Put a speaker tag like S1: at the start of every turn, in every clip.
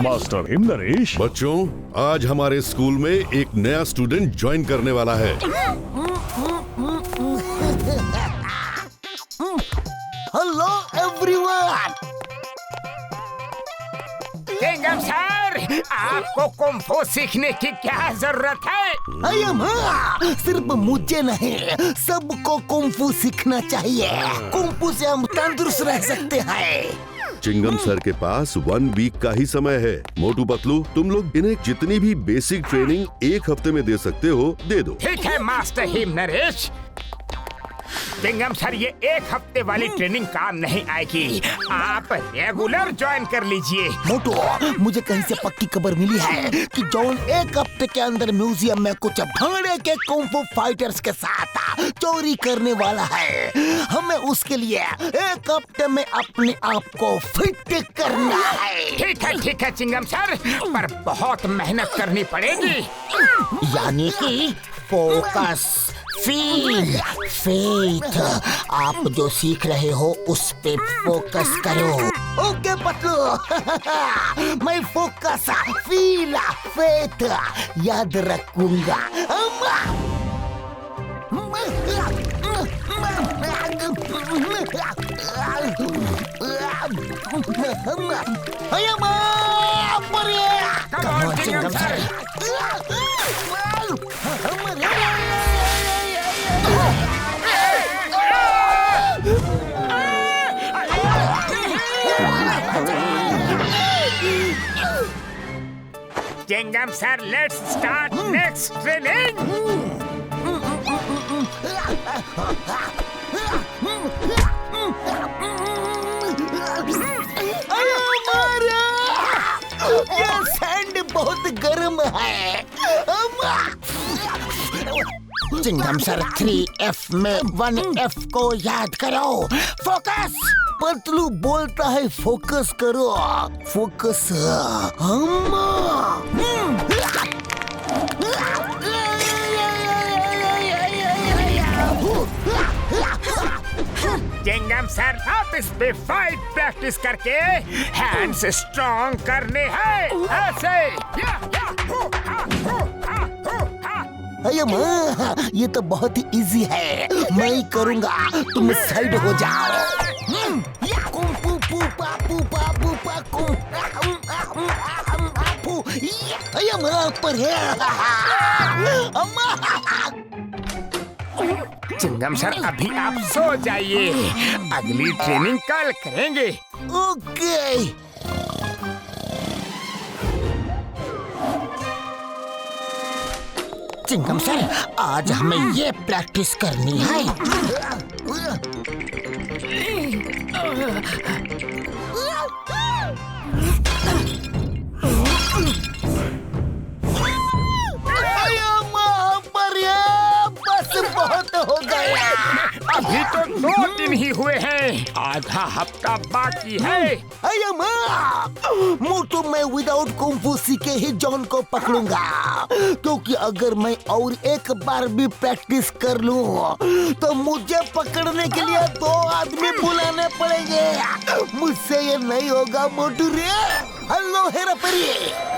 S1: Master हिम नरेश।
S2: बच्चों, आज हमारे स्कूल में एक नया स्टूडेंट ज्वाइन करने वाला है।
S3: Hello everyone.
S4: चिंगम सर, आपको कुंफू सीखने की क्या जरूरत है?
S3: सिर्फ मुझे नहीं, सबको कुंफू सीखना चाहिए। कुंफू से हम तंदुरुस्त रह सकते हैं।
S2: चिंगम सर के पास 1 वीक का ही समय है। मोटू पतलू, तुम लोग इन्हें जितनी भी बेसिक ट्रेनिंग 1 हफ्ते में दे सकते हो, दे दो।
S4: ठीक है मास्टर हिम नरेश। चिंगम सर, ये 1 हफ्ते वाली ट्रेनिंग काम नहीं आएगी। आप रेगुलर ज्वाइन कर लीजिए।
S3: मोटू, मुझे कहीं से पक्की खबर मिली है कि जॉन 1 हफ्ते के अंदर म्यूजियम में कुछ भाड़े के कुंफू फाइटर्स के साथ चोरी करने वाला है। हमें उसके लिए 1 हफ्ते में अपने आप को फिट करना है।
S4: ठीक है चिंगम सर, पर बहुत मेहनत करनी पड़ेगी।
S3: यानी कि फोकस, फील, फेथ। आप जो सीख रहे हो उस पे फोकस करो। ओके पतलू, मैं फोकस, फील, फेथ याद रखूंगा।
S4: चिंगम sir, let's start next training.
S3: ये सैंड बहुत गर्म है। चिंगम सर, 3F में 1F को याद करो। फोकस। पतलू बोलता है फोकस करो। फोकस।
S4: चिंगम सर, आप इस पे फाइट प्रैक्टिस करके हैंड्स स्ट्रॉन्ग करने हैं। ऐसे।
S3: ये तो बहुत ही इजी है, मैं ही करूँगा, तुम साइड हो जाओ।
S4: चिंगम सर, अभी आप सो जाइए, अगली ट्रेनिंग कल करेंगे।
S3: ओके। चिंगम सर, आज हमें ये प्रैक्टिस करनी है। बहुत हो गया।
S4: अभी तो 2 दिन ही हुए हैं, आधा हफ्ता बाकी है।
S3: मोटू, मैं विदाउट कुंफू सीखे ही जॉन को पकड़ूंगा, क्योंकि अगर मैं और एक बार भी प्रैक्टिस कर लूं तो मुझे पकड़ने के लिए 2 आदमी बुलाने पड़ेंगे। मुझसे ये नहीं होगा मोटू रे। हेलो हेरा परी।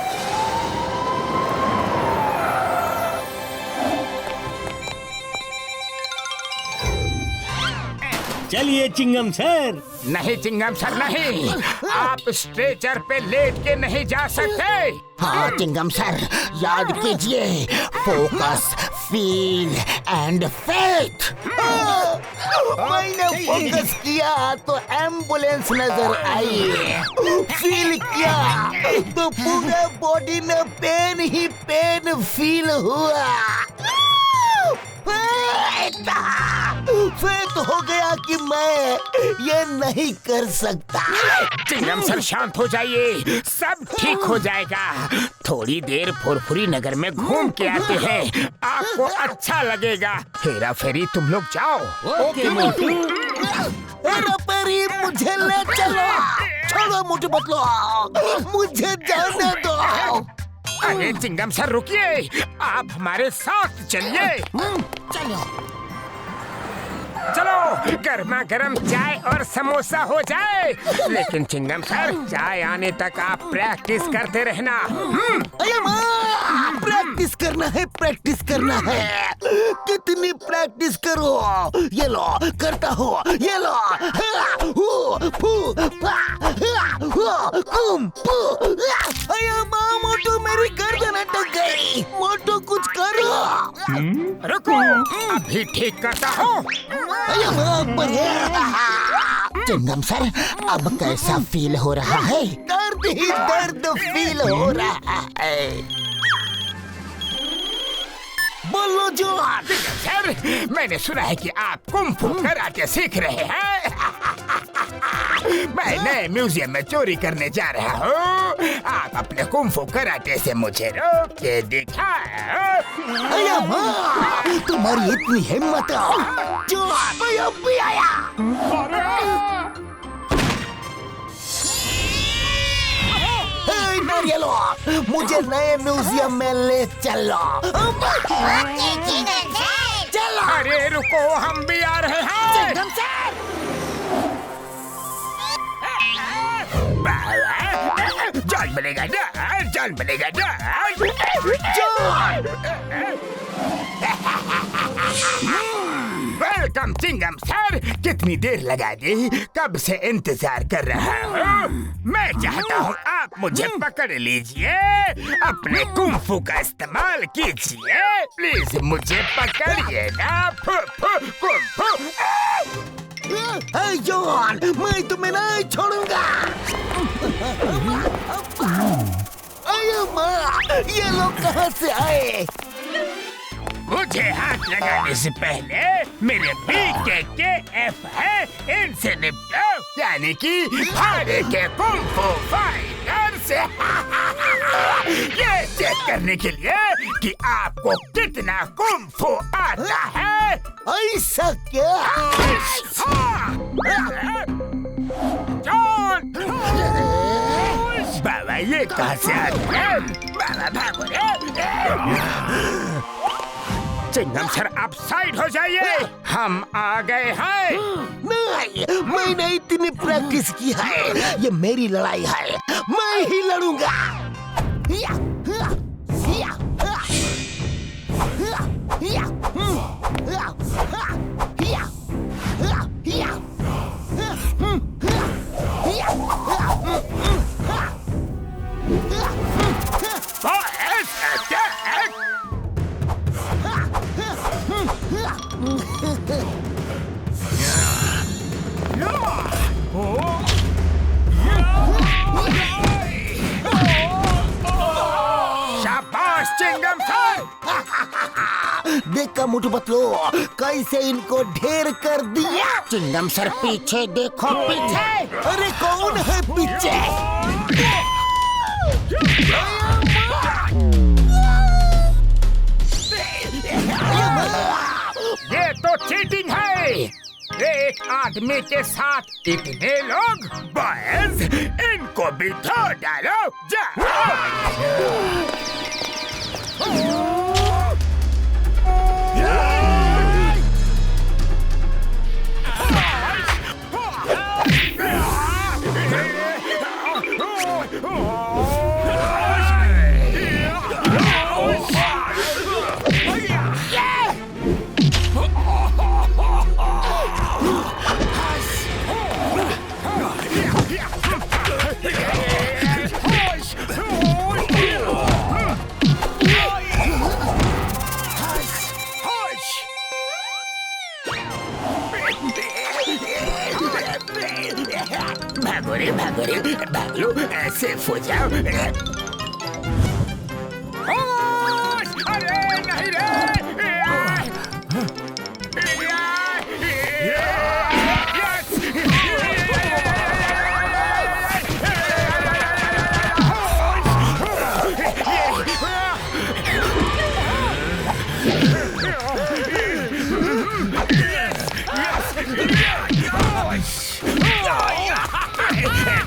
S5: चलिए चिंगम सर।
S4: नहीं चिंगम सर, नहीं, आप स्ट्रेचर पे लेट के नहीं जा सकते।
S3: हाँ चिंगम सर, याद कीजिए, फोकस, फील एंड फेथ। मैंने फोकस किया तो एम्बुलेंस नजर आई, फील किया तो पूरे बॉडी में पेन ही पेन फील हुआ, फेथ हो गया कि मैं ये नहीं कर सकता।
S4: चिंगम सर, शांत हो जाइए, सब ठीक हो जाएगा। थोड़ी देर फुरफुरी नगर में घूम के आते हैं, आपको अच्छा लगेगा। हेरा फेरी तुम लोग जाओ।
S5: ओके मोटू।
S3: हेरा फेरी मुझे ले चलो। छोड़ो मोटू पतलू, मुझे जाने दो।
S4: अरे चिंगम सर रुकिए, आप हमारे साथ चलिए।
S3: चलो।
S4: चलो गर्मा गर्म चाय और समोसा हो जाए। लेकिन चिंगम सर, चाय आने तक आप प्रैक्टिस करते रहना।
S3: अरे माँ, प्रैक्टिस करना है, प्रैक्टिस करना है। कितनी प्रैक्टिस करो। ये लो, करता हो, ये लो। अरे माँ, मोटू मेरी गर्दन अटक गई। मोटू कुछ करो।
S4: रुको, अभी ठीक करता हूँ।
S3: अरे माँ, चिंगम सर, अब कैसा फील हो रहा है? दर्द ही दर्द फील हो रहा है। बोलो जॉन।
S4: सर, मैंने सुना है कि आप कुंग-फू कराटे सीख रहे हैं। मैं नए म्यूजियम में चोरी करने जा रहा हूँ। आप अपने कुंग-फू कराटे से मुझे रोक के दिखाओ।
S3: अरे माँ, तुम्हारी इतनी हिम्मत है। जॉन, मैं अब भी आया। नारियलो, मुझे नए म्यूजियम में ले चलो। चलो।
S4: अरे रुको, हम भी आ रहे हैं। जान बनेगा ना, जान बनेगा ना। वेलकम चिंगम सर, कितनी देर लगा दी, कब से इंतजार कर रहा हूँ। मैं चाहता हूँ आप मुझे पकड़ लीजिए, अपने कुंग-फू का इस्तेमाल कीजिए। प्लीज मुझे पकड़िए ना। कुंग-फू।
S3: जॉन, मैं तुम्हें नहीं छोड़ूंगा। अरे माँ, ये लोग कहाँ से आए?
S4: मुझे हाथ लगाने से पहले मेरे BKKF है, इनसे निपटो। यानी कि भागे के कुंग-फू फाइटर से। ये चेक करने के लिए कि आपको कितना कुंग-फू आता है।
S3: ऐसा क्या?
S4: जॉन! बाबा, ये कहाँ से आ गए? बाबा भागो रे। चिंगम सर, आप साइड हो जाइए, हम आ गए हैं।
S3: नहीं, मैंने इतनी प्रैक्टिस की है। ये मेरी लड़ाई है, मैं ही लड़ूंगा।
S4: शाबाश चिंगम सर।
S3: देखा मोटू पतलू, कैसे इनको ढेर कर दिया। चिंगम सर, पीछे देखो, पीछे। अरे कौन है पीछे?
S4: ये तो चीटिंग है। एक आदमी के साथ इतने लोग। बॉयज, इनको भी धो डालो। भागो रे, भाग लो, सेफ हो जाओ। अरे नहीं रे।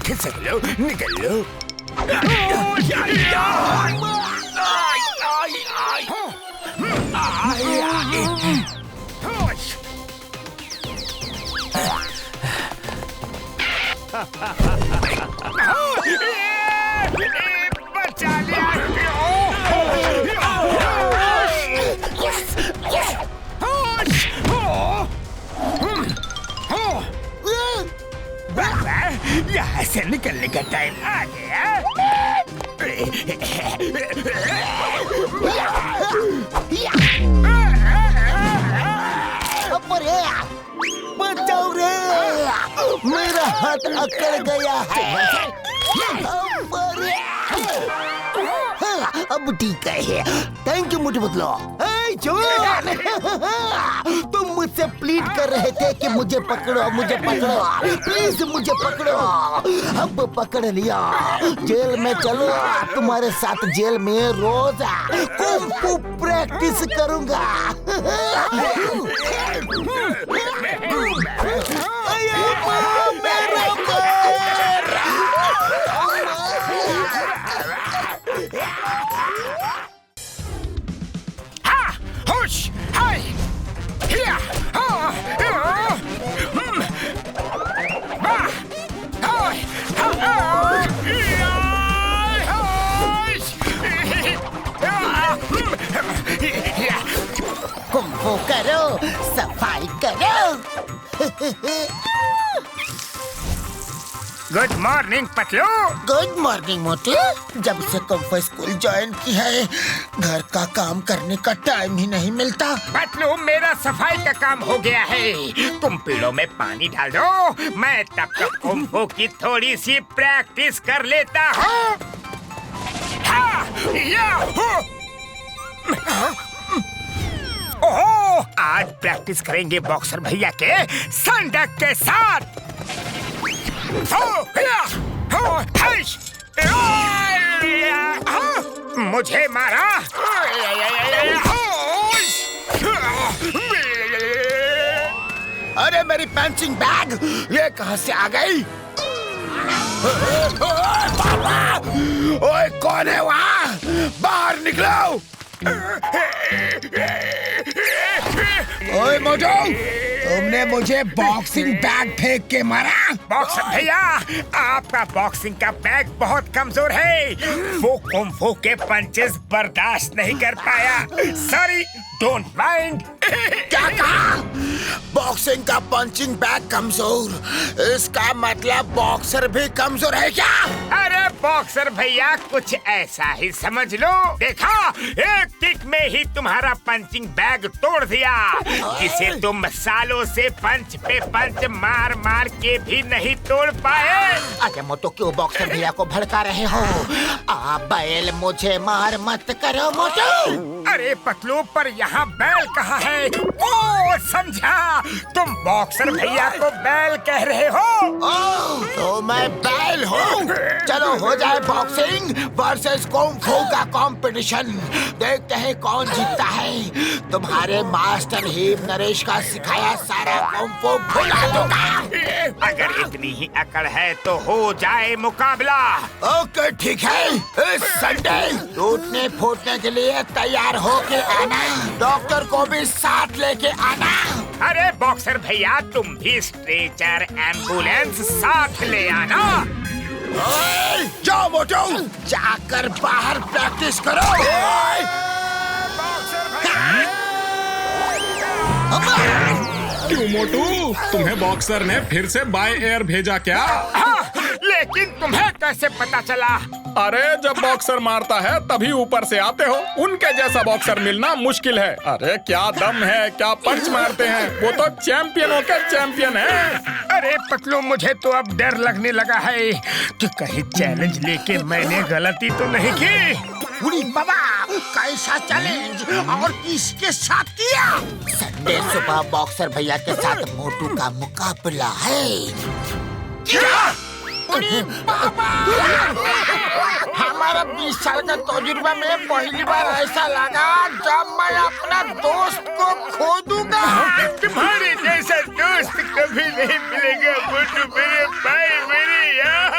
S4: खिसक लो, निकल लो। से निकलने का टाइम आ गया।
S3: बचाओ रे, मेरा हाथ अकड़ गया है। अब ठीक है। Thank you Motu Patlu. John, तुम मुझसे प्लीड कर रहे थे कि मुझे पकड़ो, मुझे पकड़ो, प्लीज मुझे पकड़ो। अब पकड़ लिया। जेल में चलो, तुम्हारे साथ जेल में रोज कुंफू प्रैक्टिस करूंगा। कुंफू करो, सफाई करो।
S4: Good morning Patlu.
S3: Good morning Motu. जब से कुंफू स्कूल ज्वाइन की है, घर का काम करने का टाइम ही नहीं मिलता।
S4: पतलू, मेरा सफाई का काम हो गया है। तुम पेड़ों में पानी डाल दो, मैं तब तक कुंफू की थोड़ी सी प्रैक्टिस कर लेता हूँ। ओह, आज प्रैक्टिस करेंगे बॉक्सर भैया के संडक के साथ। मुझे मारा।
S3: अरे मेरी पंचिंग बैग, ये कहाँ से आ गई? ओए, कौन है वहाँ? बाहर निकलो। ओए मोटू, तुमने मुझे बॉक्सिंग बैग फेंक के मारा।
S4: बॉक्सर भैया, आपका बॉक्सिंग का बैग बहुत कमजोर है। वो कुंफू के पंचेस बर्दाश्त नहीं कर पाया। Sorry, don't mind.
S3: क्या कहा? बॉक्सिंग का पंचिंग बैग कमजोर? इसका मतलब बॉक्सर भी कमजोर है क्या?
S4: अरे बॉक्सर भैया, कुछ ऐसा ही समझ लो। देखा, एक किक में ही तुम्हारा पंचिंग बैग तोड़ दिया, जिसे तुम सालों से पंच पे पंच मार मार के भी नहीं तोड़ पाए।
S3: अरे मोटू, क्यों बॉक्सर भैया को भड़का रहे हो? आप बैल, मुझे मार मत करो मोटू।
S4: अरे पतलू, पर यहाँ बैल कहाँ है? ओ, समझा, तुम बॉक्सर भैया को बैल कह रहे हो।
S3: तो मैं बैल हूँ। चलो हो जाए बॉक्सिंग वर्सेस कुंफू का कंपटीशन। देखते हैं कौन जीतता है। तुम्हारे मास्टर हीप नरेश का सिखाया सारा कुंफू भुला दूंगा।
S4: अगर इतनी ही अकड़ है तो हो जाए मुकाबला।
S3: ओके, ठीक है। इस संडे टूटने फूटने के लिए तैयार होके आना। डॉक्टर को भी साथ लेके आना।
S4: अरे बॉक्सर भैया, तुम भी स्ट्रेचर एम्बुलेंस साथ ले आना।
S3: जाओ मोटू, जाकर बाहर प्रैक्टिस करो।
S1: क्यों मोटू, तुम्हें बॉक्सर ने फिर से बाय एयर भेजा क्या?
S4: हाँ, लेकिन तुम्हें कैसे पता चला?
S1: अरे जब बॉक्सर मारता है तभी ऊपर से आते हो। उनके जैसा बॉक्सर मिलना मुश्किल है। अरे क्या दम है, क्या पंच मारते हैं। वो तो चैंपियनों के चैंपियन है।
S4: अरे पतलू, मुझे तो अब डर लगने लगा है कि कहीं चैलेंज लेके मैंने गलती तो नहीं की।
S3: उड़ी बाबा, कैसा चैलेंज और किसके साथ किया? संडे सुबह बॉक्सर भैया के साथ मोटू का मुकाबला है।
S4: क्या?
S3: हमारा 20 साल का तजुर्बा में पहली बार ऐसा लगा जब मैं अपना दोस्त को खो दूंगा।
S4: तुम्हारे जैसा दोस्त कभी नहीं मिलेगा मोटू, मेरे भाई, मेरे यार।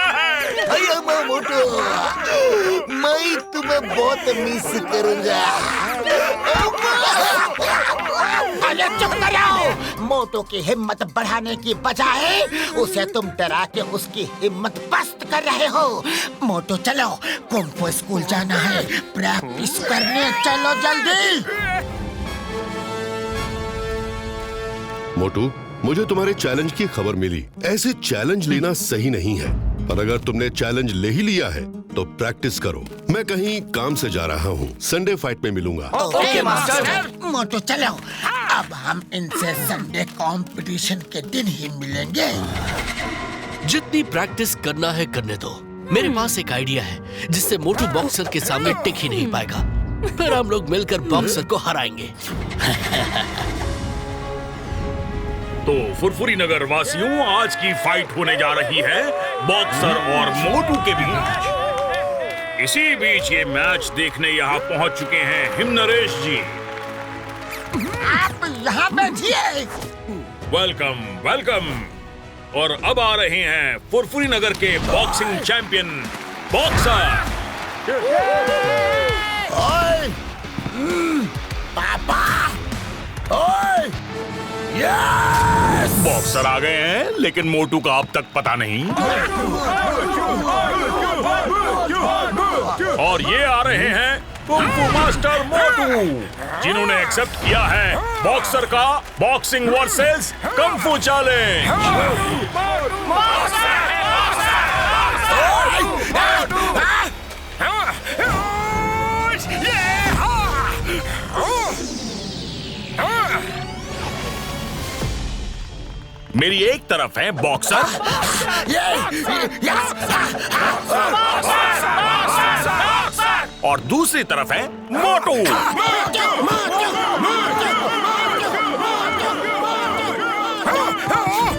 S3: मोटू, मैं तुम्हें बहुत मिस करूंगा। अरे चुप करो। मोटू की हिम्मत बढ़ाने की बजाय उसे तुम डरा के उसकी हिम्मत पस्त कर रहे हो। मोटू चलो, कुंफू स्कूल जाना है, प्रैक्टिस करने चलो जल्दी।
S2: मोटू, मुझे तुम्हारे चैलेंज की खबर मिली। ऐसे चैलेंज लेना सही नहीं है। पर अगर तुमने चैलेंज ले ही लिया है तो प्रैक्टिस करो। मैं कहीं काम से जा रहा हूँ, संडे फाइट में मिलूंगा।
S3: Okay master.
S6: मोटू चलो, अब हम इनसे संडे कंपटीशन के दिन ही मिलेंगे।
S7: जितनी प्रैक्टिस करना है करने दो। मेरे पास एक आइडिया है जिससे मोटू बॉक्सर के सामने टिक ही नहीं पाएगा। फिर हम लोग मिलकर बॉक्सर को हराएंगे।
S8: तो फुरफुरी नगर वासियों, आज की फाइट होने जा रही है बॉक्सर और मोटू के बीच। इसी बीच ये मैच देखने यहाँ पहुँच चुके हैं हिमनरेश जी।
S6: आप यहाँ बैठिए।
S8: Welcome welcome. और अब आ रहे हैं फुरफुरी नगर के बॉक्सिंग चैंपियन बॉक्सर।
S3: ओए! पापा! ओए! यस!
S8: बॉक्सर आ गए हैं, लेकिन मोटू का अब तक पता नहीं। और ये आ रहे हैं कुंफू मास्टर मोटू, जिन्होंने एक्सेप्ट किया है बॉक्सर का बॉक्सिंग वर्सेस कुंफू चैलेंज। मेरी एक तरफ है बॉक्सर और दूसरी तरफ है मोटू।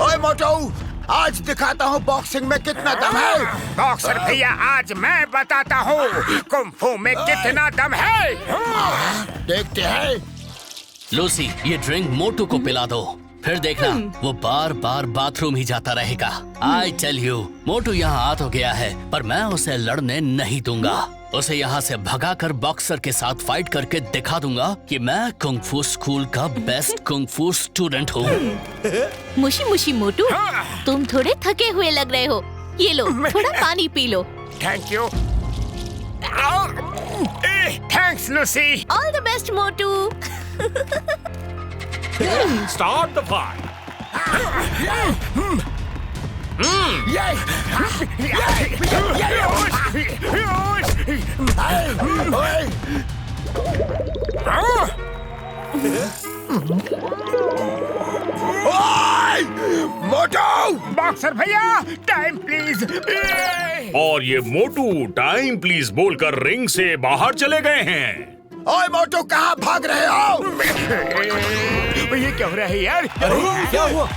S6: ओए मोटू, आज दिखाता हूँ बॉक्सिंग में कितना दम है।
S4: बॉक्सर भैया, आज मैं बताता हूँ कुंफू में कितना दम है।
S6: देखते हैं।
S7: लूसी, ये ड्रिंक मोटू को पिला दो, फिर देखना वो बार बार बाथरूम ही जाता रहेगा। आई टेल यू, मोटू यहाँ आ तो गया है, पर मैं उसे लड़ने नहीं दूंगा। उसे यहाँ से भगाकर बॉक्सर के साथ फाइट करके दिखा दूंगा कि मैं कुंफू स्कूल का बेस्ट कुंफू स्टूडेंट हूँ।
S9: मुशी मुशी मोटू, तुम थोड़े थके हुए लग रहे हो। ये लो, थोड़ा पानी P low.
S4: Thank you. Thanks Lucy.
S9: All the best Motu.
S8: Start the fight.
S6: Motu!
S4: Boxer भैया, टाइम प्लीज।
S8: और ये मोटू टाइम प्लीज बोलकर रिंग से बाहर चले गए हैं।
S6: ओए मोटू, कहाँ भाग रहे हो?
S4: ये क्या हो रहा है यार?
S6: क्या हुआ?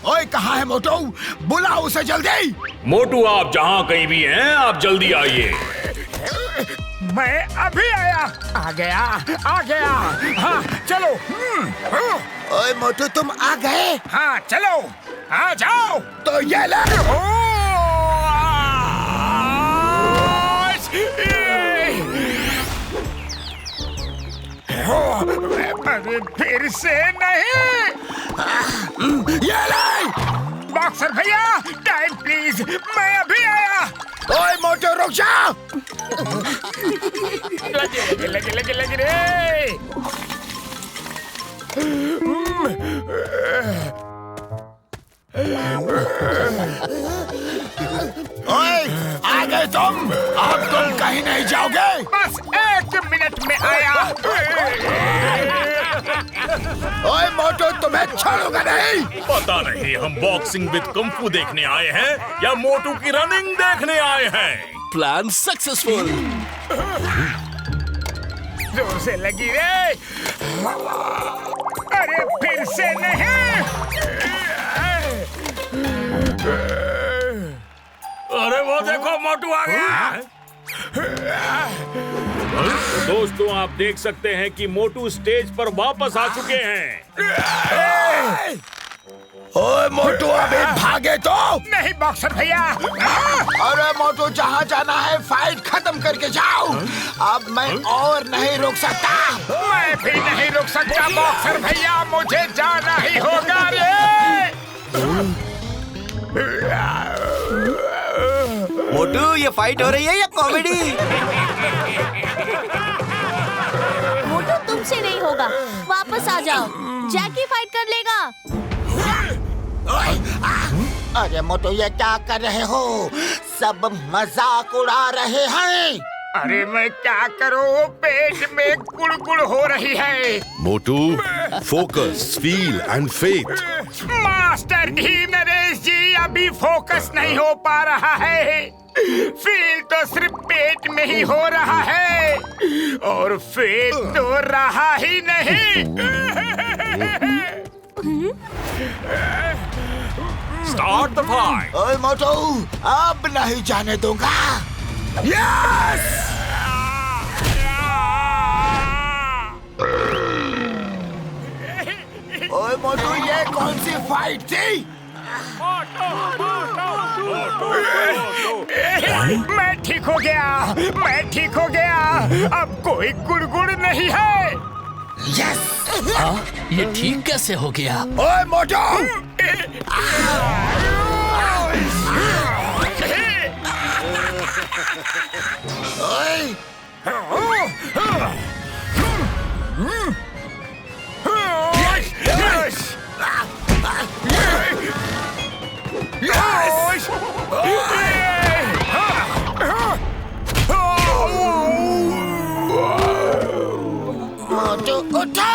S6: ओए, कहाँ है मोटू? बुलाओ उसे जल्दी।
S8: मोटू, आप जहाँ कहीं भी हैं, आप जल्दी आइए।
S4: मैं अभी आया। आ गया। हाँ चलो।
S6: ओए मोटू, तुम आ गए?
S4: हाँ चलो, आ जाओ।
S6: तो ये ले।
S4: अरे फिर से नहीं।
S6: ये ले।
S4: बॉक्सर भैया, टाइम प्लीज, मैं अभी आया।
S6: ओए मोटू, रुक जा।
S4: लगे रे।
S6: ओए, आ गए तुम? अब तुम कहीं नहीं जाओगे।
S4: बस 1 मिनट में आया।
S6: ओए मोटू, तुम्हें छोड़ूंगा नहीं।
S8: पता नहीं हम बॉक्सिंग विद कुंफू देखने आए हैं या मोटू की रनिंग देखने आए हैं।
S7: Plan successful.
S4: जोर से लगी रे। अरे फिर से नहीं।
S8: अरे वो देखो, मोटू आ गया। दोस्तों, आप देख सकते हैं कि मोटू स्टेज पर वापस आ चुके हैं।
S6: ओए मोटू, अभी भागे तो
S4: नहीं बॉक्सर भैया।
S6: अरे मोटू, जहाँ जाना है फाइट खत्म करके जाओ। अब मैं और नहीं रुक सकता।
S4: मैं भी नहीं रुक सकता बॉक्सर भैया, मुझे जाना ही होगा रे।
S10: मोटू, ये फाइट हो रही है या कॉमेडी?
S9: मोटू, तुमसे नहीं होगा, वापस आ जाओ। जैकी फाइट कर लेगा।
S6: अरे मोटू ये क्या कर रहे हो? सब मजाक उड़ा रहे हैं।
S4: अरे मैं क्या करूं, पेट में गुड़गुड़ हो रही है।
S2: Motu, focus, feel and faith.
S4: Master धी नरेश जी, अभी फोकस नहीं हो पा रहा है। फील तो सिर्फ पेट में ही हो रहा है और फेथ तो रहा ही नहीं।
S8: Start the fight.
S6: ओए मोटू, अब नहीं जाने दूंगा।
S4: यस!
S6: ओए मोटू, ये कौन सी फाइट थी?
S4: मैं ठीक हो गया, मैं ठीक हो गया। अब कोई गुड़गुड़ नहीं है।
S6: यस!
S7: हाँ, ये ठीक कैसे हो गया?
S6: ओए मोटू! ओए! मोटू उठो!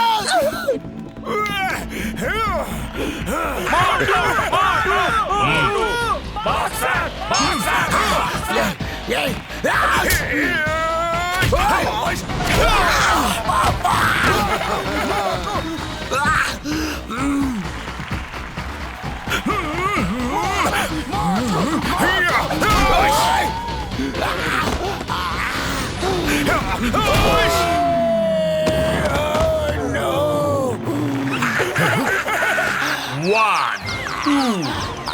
S8: One, two,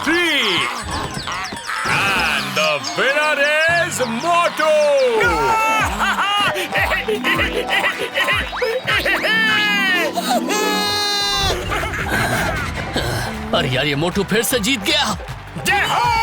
S8: three, and the winner is Motu.
S7: अरे यार, ये मोटू फिर से जीत गया।
S4: जय हो!